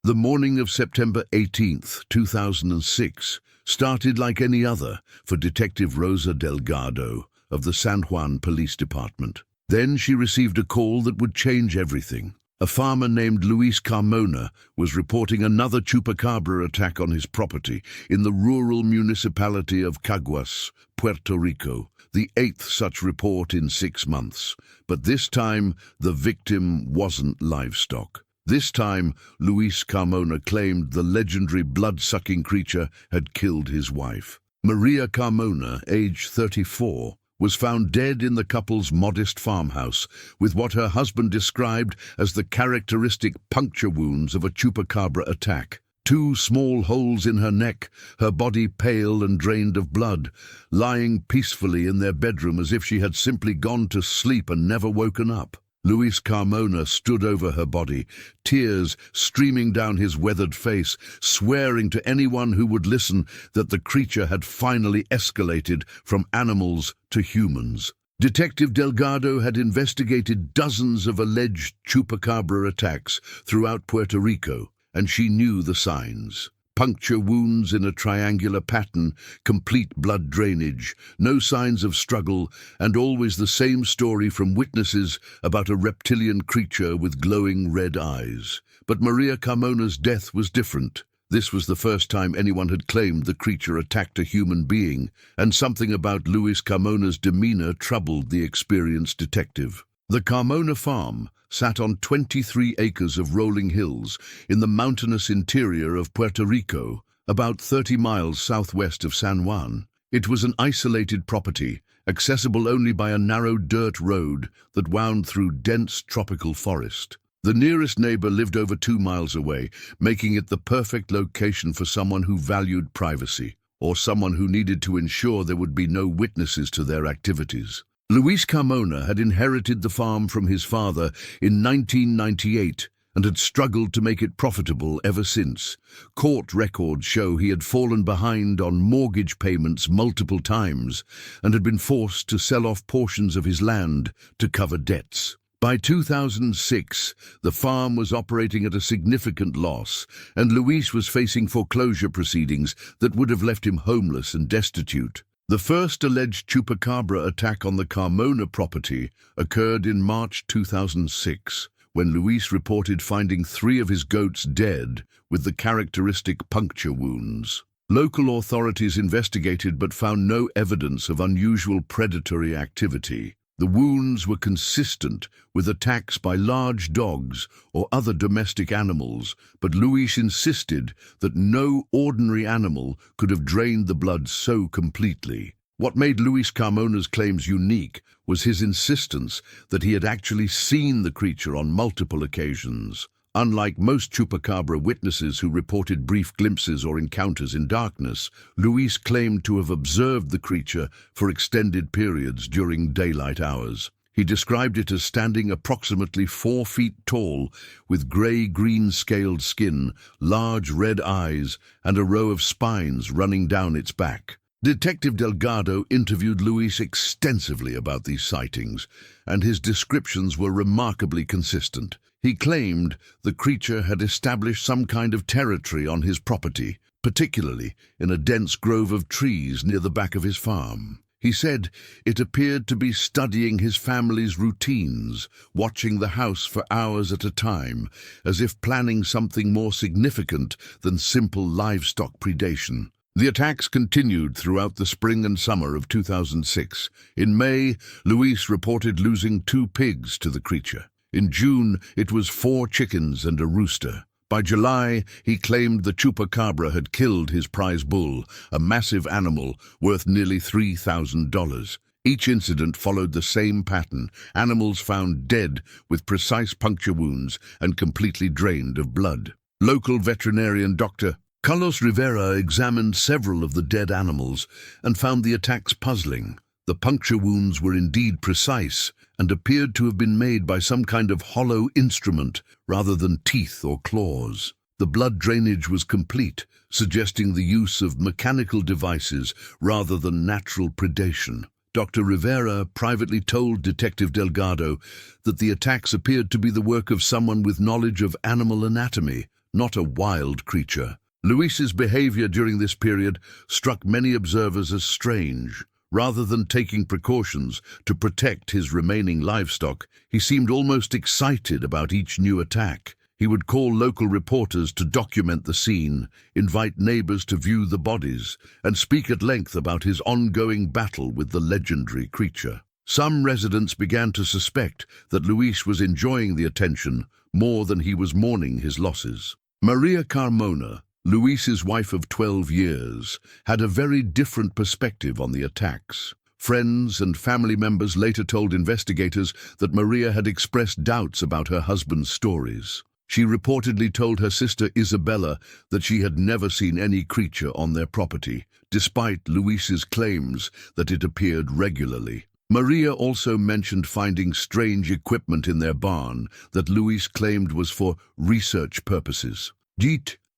The morning of September 18th, 2006, started like any other for Detective Rosa Delgado of the San Juan Police Department. Then she received a call that would change everything. A farmer named Luis Carmona was reporting another Chupacabra attack on his property in the rural municipality of Caguas, Puerto Rico, the 8th such report in 6 months. But this time, the victim wasn't livestock. This time, Luis Carmona claimed the legendary blood-sucking creature had killed his wife. Maria Carmona, age 34, was found dead in the couple's modest farmhouse with what her husband described as the characteristic puncture wounds of a Chupacabra attack. 2 small holes in her neck, her body pale and drained of blood, lying peacefully in their bedroom as if she had simply gone to sleep and never woken up. Luis Carmona stood over her body, tears streaming down his weathered face, swearing to anyone who would listen that the creature had finally escalated from animals to humans. Detective Delgado had investigated dozens of alleged Chupacabra attacks throughout Puerto Rico, and she knew the signs. Puncture wounds in a triangular pattern, complete blood drainage, no signs of struggle, and always the same story from witnesses about a reptilian creature with glowing red eyes. But Maria Carmona's death was different. This was the first time anyone had claimed the creature attacked a human being, and something about Luis Carmona's demeanor troubled the experienced detective. The Carmona farm sat on 23 acres of rolling hills in the mountainous interior of Puerto Rico, about 30 miles southwest of San Juan. It was an isolated property, accessible only by a narrow dirt road that wound through dense tropical forest. The nearest neighbor lived over 2 miles away, making it the perfect location for someone who valued privacy, or someone who needed to ensure there would be no witnesses to their activities. Luis Carmona had inherited the farm from his father in 1998 and had struggled to make it profitable ever since. Court records show he had fallen behind on mortgage payments multiple times and had been forced to sell off portions of his land to cover debts. By 2006, the farm was operating at a significant loss, and Luis was facing foreclosure proceedings that would have left him homeless and destitute. The first alleged Chupacabra attack on the Carmona property occurred in March 2006, when Luis reported finding 3 of his goats dead with the characteristic puncture wounds. Local authorities investigated but found no evidence of unusual predatory activity. The wounds were consistent with attacks by large dogs or other domestic animals, but Luis insisted that no ordinary animal could have drained the blood so completely. What made Luis Carmona's claims unique was his insistence that he had actually seen the creature on multiple occasions. Unlike most Chupacabra witnesses who reported brief glimpses or encounters in darkness, Luis claimed to have observed the creature for extended periods during daylight hours. He described it as standing approximately 4 feet tall, with gray-green scaled skin, large red eyes, and a row of spines running down its back. Detective Delgado interviewed Luis extensively about these sightings, and his descriptions were remarkably consistent. He claimed the creature had established some kind of territory on his property, particularly in a dense grove of trees near the back of his farm. He said it appeared to be studying his family's routines, watching the house for hours at a time, as if planning something more significant than simple livestock predation. The attacks continued throughout the spring and summer of 2006. In May, Luis reported losing 2 pigs to the creature. In June, it was 4 chickens and a rooster. By July, he claimed the Chupacabra had killed his prize bull, a massive animal worth nearly $3,000. Each incident followed the same pattern: animals found dead with precise puncture wounds and completely drained of blood. Local veterinarian Dr. Carlos Rivera examined several of the dead animals and found the attacks puzzling. The puncture wounds were indeed precise and appeared to have been made by some kind of hollow instrument rather than teeth or claws. The blood drainage was complete, suggesting the use of mechanical devices rather than natural predation. Dr. Rivera privately told Detective Delgado that the attacks appeared to be the work of someone with knowledge of animal anatomy, not a wild creature. Luis's behavior during this period struck many observers as strange. Rather than taking precautions to protect his remaining livestock, he seemed almost excited about each new attack. He would call local reporters to document the scene, invite neighbors to view the bodies, and speak at length about his ongoing battle with the legendary creature. Some residents began to suspect that Luis was enjoying the attention more than he was mourning his losses. Maria Carmona, Luis's wife of 12 years, had a very different perspective on the attacks. Friends and family members later told investigators that Maria had expressed doubts about her husband's stories. She reportedly told her sister Isabella that she had never seen any creature on their property, despite Luis's claims that it appeared regularly. Maria also mentioned finding strange equipment in their barn that Luis claimed was for research purposes.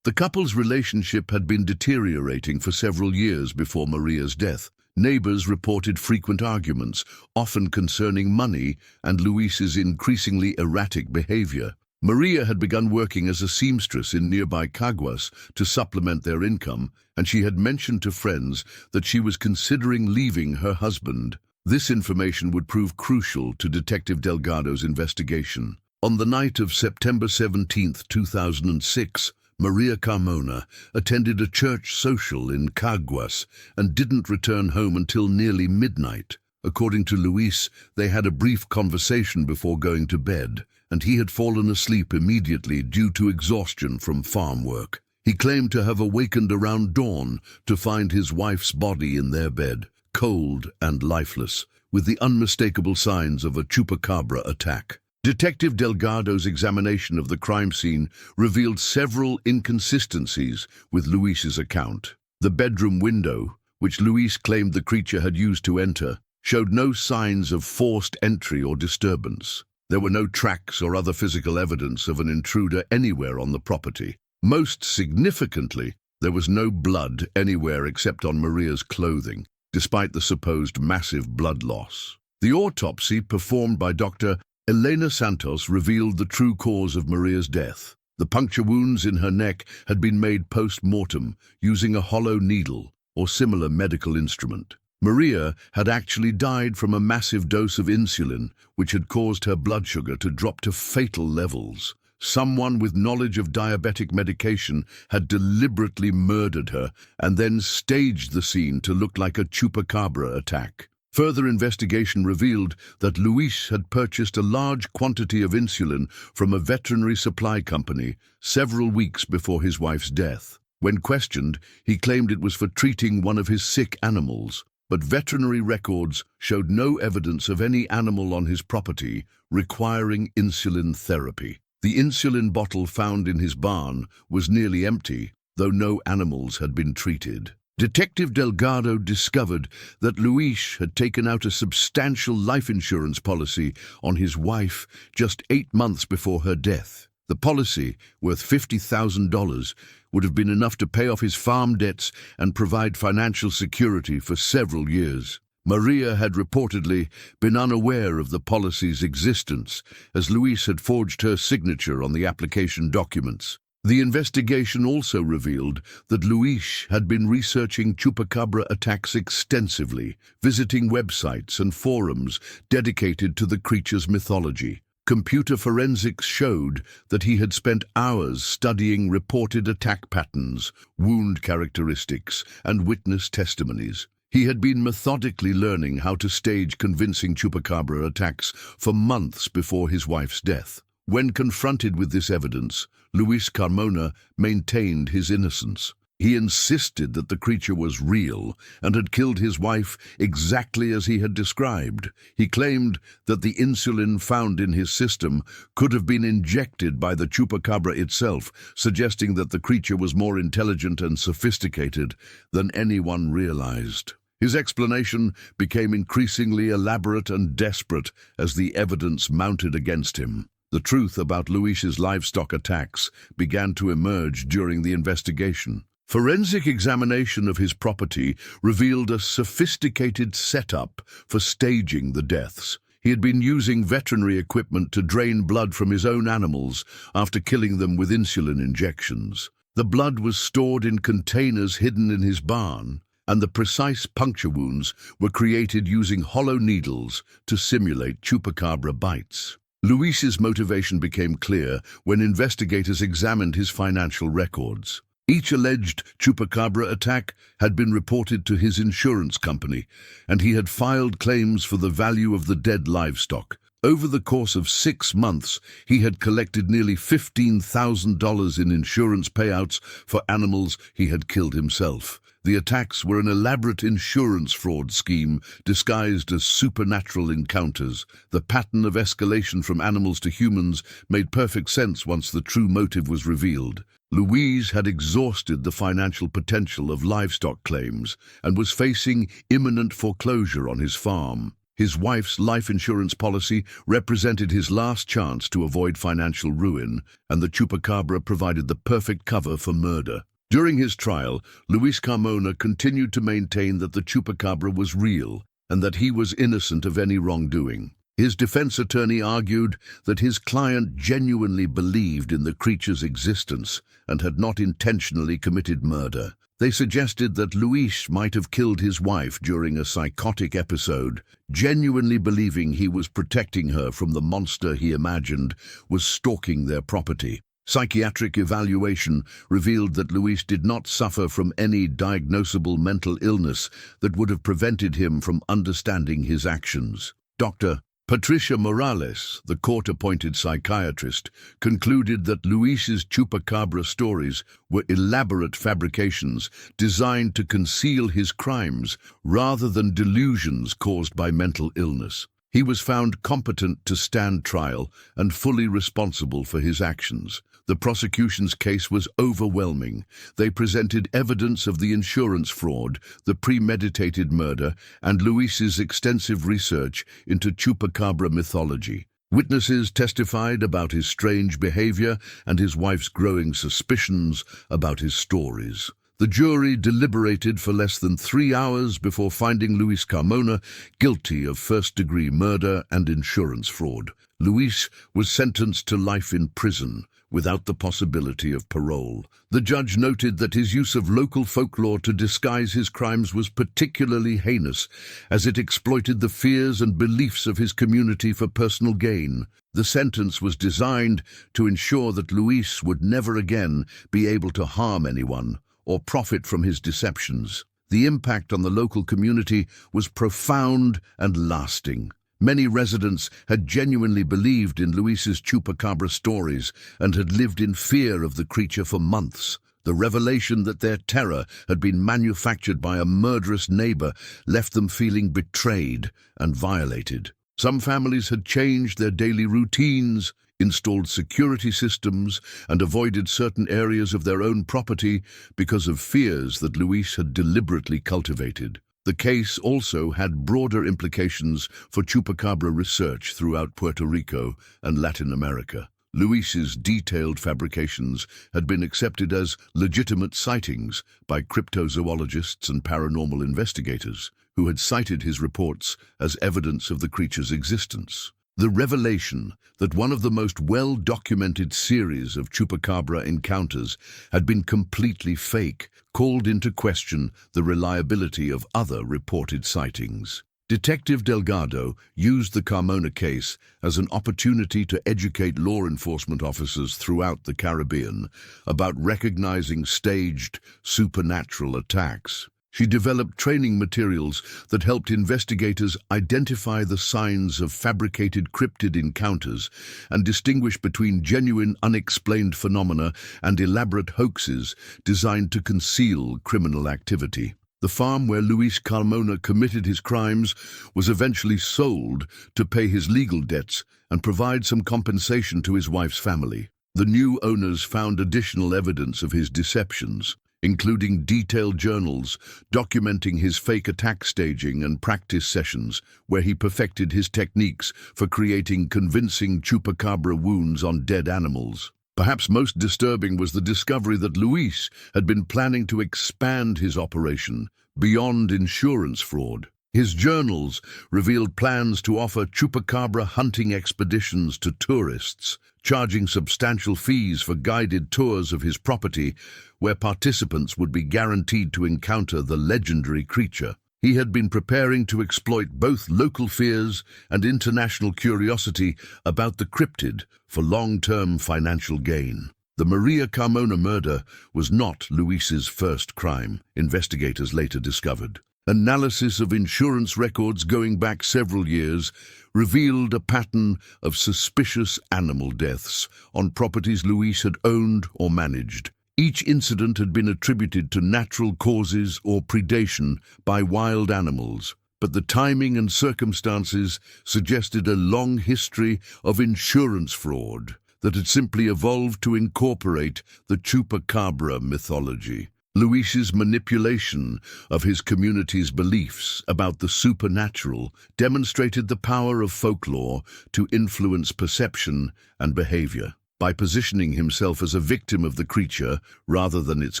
The couple's relationship had been deteriorating for several years before Maria's death. Neighbors reported frequent arguments, often concerning money and Luis's increasingly erratic behavior. Maria had begun working as a seamstress in nearby Caguas to supplement their income, and she had mentioned to friends that she was considering leaving her husband. This information would prove crucial to Detective Delgado's investigation. On the night of September 17, 2006, Maria Carmona attended a church social in Caguas and didn't return home until nearly midnight. According to Luis, they had a brief conversation before going to bed, and he had fallen asleep immediately due to exhaustion from farm work. He claimed to have awakened around dawn to find his wife's body in their bed, cold and lifeless, with the unmistakable signs of a Chupacabra attack. Detective Delgado's examination of the crime scene revealed several inconsistencies with Luis's account. The bedroom window, which Luis claimed the creature had used to enter, showed no signs of forced entry or disturbance. There were no tracks or other physical evidence of an intruder anywhere on the property. Most significantly, there was no blood anywhere except on Maria's clothing, despite the supposed massive blood loss. The autopsy performed by Dr. Elena Santos revealed the true cause of Maria's death. The puncture wounds in her neck had been made post-mortem using a hollow needle or similar medical instrument. Maria had actually died from a massive dose of insulin, which had caused her blood sugar to drop to fatal levels. Someone with knowledge of diabetic medication had deliberately murdered her and then staged the scene to look like a Chupacabra attack. Further investigation revealed that Luis had purchased a large quantity of insulin from a veterinary supply company several weeks before his wife's death. When questioned, he claimed it was for treating one of his sick animals, but veterinary records showed no evidence of any animal on his property requiring insulin therapy. The insulin bottle found in his barn was nearly empty, though no animals had been treated. Detective Delgado discovered that Luis had taken out a substantial life insurance policy on his wife just 8 months before her death. The policy, worth $50,000, would have been enough to pay off his farm debts and provide financial security for several years. Maria had reportedly been unaware of the policy's existence, as Luis had forged her signature on the application documents. The investigation also revealed that Luis had been researching Chupacabra attacks extensively, visiting websites and forums dedicated to the creature's mythology. Computer forensics showed that he had spent hours studying reported attack patterns, wound characteristics, and witness testimonies. He had been methodically learning how to stage convincing Chupacabra attacks for months before his wife's death. When confronted with this evidence, Luis Carmona maintained his innocence. He insisted that the creature was real and had killed his wife exactly as he had described. He claimed that the insulin found in his system could have been injected by the Chupacabra itself, suggesting that the creature was more intelligent and sophisticated than anyone realized. His explanation became increasingly elaborate and desperate as the evidence mounted against him. The truth about Luis's livestock attacks began to emerge during the investigation. Forensic examination of his property revealed a sophisticated setup for staging the deaths. He had been using veterinary equipment to drain blood from his own animals after killing them with insulin injections. The blood was stored in containers hidden in his barn, and the precise puncture wounds were created using hollow needles to simulate Chupacabra bites. Luis's motivation became clear when investigators examined his financial records. Each alleged Chupacabra attack had been reported to his insurance company, and he had filed claims for the value of the dead livestock. Over the course of 6 months, he had collected nearly $15,000 in insurance payouts for animals he had killed himself. The attacks were an elaborate insurance fraud scheme disguised as supernatural encounters. The pattern of escalation from animals to humans made perfect sense once the true motive was revealed. Luis had exhausted the financial potential of livestock claims and was facing imminent foreclosure on his farm. His wife's life insurance policy represented his last chance to avoid financial ruin, and the Chupacabra provided the perfect cover for murder. During his trial, Luis Carmona continued to maintain that the Chupacabra was real and that he was innocent of any wrongdoing. His defense attorney argued that his client genuinely believed in the creature's existence and had not intentionally committed murder. They suggested that Luis might have killed his wife during a psychotic episode, genuinely believing he was protecting her from the monster he imagined was stalking their property. Psychiatric evaluation revealed that Luis did not suffer from any diagnosable mental illness that would have prevented him from understanding his actions. Dr. Patricia Morales, the court-appointed psychiatrist, concluded that Luis's Chupacabra stories were elaborate fabrications designed to conceal his crimes rather than delusions caused by mental illness. He was found competent to stand trial and fully responsible for his actions. The prosecution's case was overwhelming. They presented evidence of the insurance fraud, the premeditated murder, and Luis's extensive research into Chupacabra mythology. Witnesses testified about his strange behavior and his wife's growing suspicions about his stories. The jury deliberated for less than 3 hours before finding Luis Carmona guilty of first-degree murder and insurance fraud. Luis was sentenced to life in prison, without the possibility of parole. The judge noted that his use of local folklore to disguise his crimes was particularly heinous, as it exploited the fears and beliefs of his community for personal gain. The sentence was designed to ensure that Luis would never again be able to harm anyone or profit from his deceptions. The impact on the local community was profound and lasting. Many residents had genuinely believed in Luis's Chupacabra stories and had lived in fear of the creature for months. The revelation that their terror had been manufactured by a murderous neighbor left them feeling betrayed and violated. Some families had changed their daily routines, installed security systems, and avoided certain areas of their own property because of fears that Luis had deliberately cultivated. The case also had broader implications for Chupacabra research throughout Puerto Rico and Latin America. Luis's detailed fabrications had been accepted as legitimate sightings by cryptozoologists and paranormal investigators, who had cited his reports as evidence of the creature's existence. The revelation that one of the most well-documented series of Chupacabra encounters had been completely fake called into question the reliability of other reported sightings. Detective Delgado used the Carmona case as an opportunity to educate law enforcement officers throughout the Caribbean about recognizing staged supernatural attacks. She developed training materials that helped investigators identify the signs of fabricated cryptid encounters and distinguish between genuine unexplained phenomena and elaborate hoaxes designed to conceal criminal activity. The farm where Luis Carmona committed his crimes was eventually sold to pay his legal debts and provide some compensation to his wife's family. The new owners found additional evidence of his deceptions, including detailed journals documenting his fake attack staging and practice sessions where he perfected his techniques for creating convincing Chupacabra wounds on dead animals. Perhaps most disturbing was the discovery that Luis had been planning to expand his operation beyond insurance fraud. His journals revealed plans to offer Chupacabra hunting expeditions to tourists, charging substantial fees for guided tours of his property, where participants would be guaranteed to encounter the legendary creature. He had been preparing to exploit both local fears and international curiosity about the cryptid for long-term financial gain. The Maria Carmona murder was not Luis's first crime, investigators later discovered. Analysis of insurance records going back several years revealed a pattern of suspicious animal deaths on properties Luis had owned or managed. Each incident had been attributed to natural causes or predation by wild animals, but the timing and circumstances suggested a long history of insurance fraud that had simply evolved to incorporate the Chupacabra mythology. Luis's manipulation of his community's beliefs about the supernatural demonstrated the power of folklore to influence perception and behavior. By positioning himself as a victim of the creature rather than its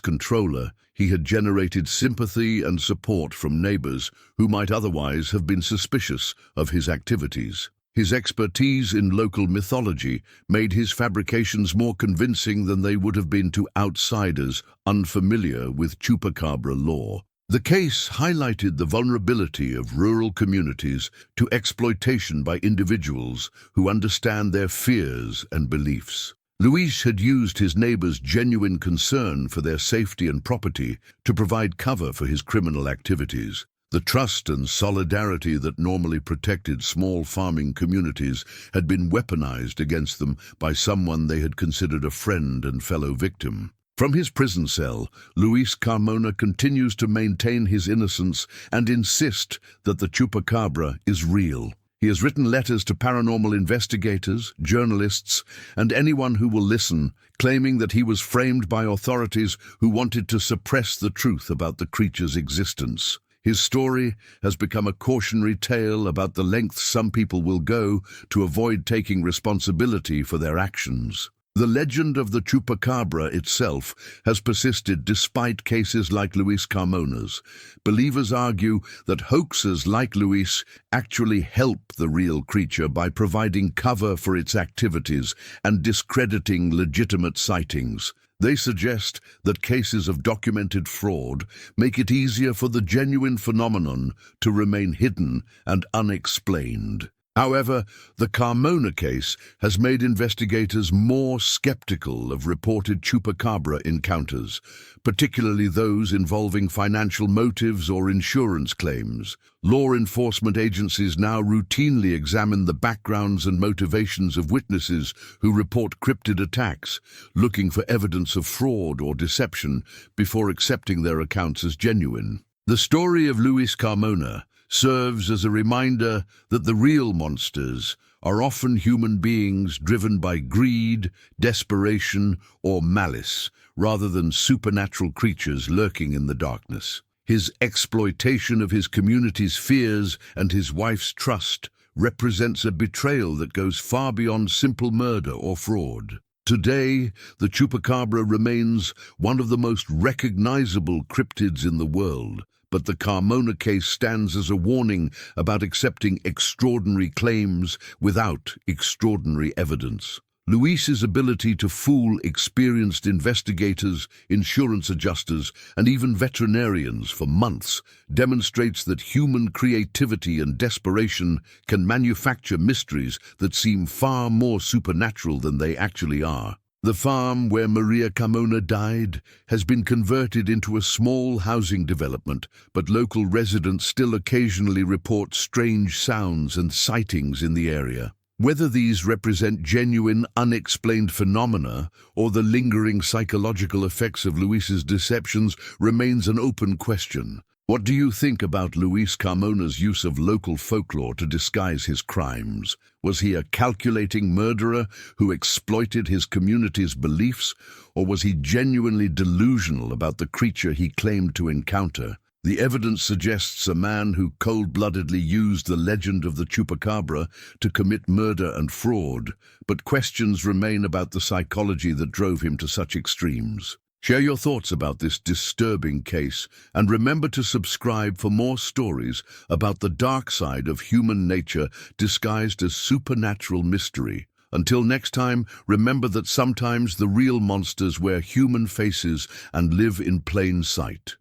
controller, he had generated sympathy and support from neighbors who might otherwise have been suspicious of his activities. His expertise in local mythology made his fabrications more convincing than they would have been to outsiders unfamiliar with Chupacabra lore. The case highlighted the vulnerability of rural communities to exploitation by individuals who understand their fears and beliefs. Luis had used his neighbors' genuine concern for their safety and property to provide cover for his criminal activities. The trust and solidarity that normally protected small farming communities had been weaponized against them by someone they had considered a friend and fellow victim. From his prison cell, Luis Carmona continues to maintain his innocence and insist that the Chupacabra is real. He has written letters to paranormal investigators, journalists, and anyone who will listen, claiming that he was framed by authorities who wanted to suppress the truth about the creature's existence. His story has become a cautionary tale about the lengths some people will go to avoid taking responsibility for their actions. The legend of the Chupacabra itself has persisted despite cases like Luis Carmona's. Believers argue that hoaxers like Luis actually help the real creature by providing cover for its activities and discrediting legitimate sightings. They suggest that cases of documented fraud make it easier for the genuine phenomenon to remain hidden and unexplained. However, the Carmona case has made investigators more skeptical of reported Chupacabra encounters, particularly those involving financial motives or insurance claims. Law enforcement agencies now routinely examine the backgrounds and motivations of witnesses who report cryptid attacks, looking for evidence of fraud or deception before accepting their accounts as genuine. The story of Luis Carmona serves as a reminder that the real monsters are often human beings driven by greed, desperation, or malice, rather than supernatural creatures lurking in the darkness. His exploitation of his community's fears and his wife's trust represents a betrayal that goes far beyond simple murder or fraud. Today, the Chupacabra remains one of the most recognizable cryptids in the world, but the Carmona case stands as a warning about accepting extraordinary claims without extraordinary evidence. Luis's ability to fool experienced investigators, insurance adjusters, and even veterinarians for months demonstrates that human creativity and desperation can manufacture mysteries that seem far more supernatural than they actually are. The farm where Maria Carmona died has been converted into a small housing development, but local residents still occasionally report strange sounds and sightings in the area. Whether these represent genuine, unexplained phenomena or the lingering psychological effects of Luis's deceptions remains an open question. What do you think about Luis Carmona's use of local folklore to disguise his crimes? Was he a calculating murderer who exploited his community's beliefs, or was he genuinely delusional about the creature he claimed to encounter? The evidence suggests a man who cold-bloodedly used the legend of the Chupacabra to commit murder and fraud, but questions remain about the psychology that drove him to such extremes. Share your thoughts about this disturbing case, and remember to subscribe for more stories about the dark side of human nature disguised as supernatural mystery. Until next time, remember that sometimes the real monsters wear human faces and live in plain sight.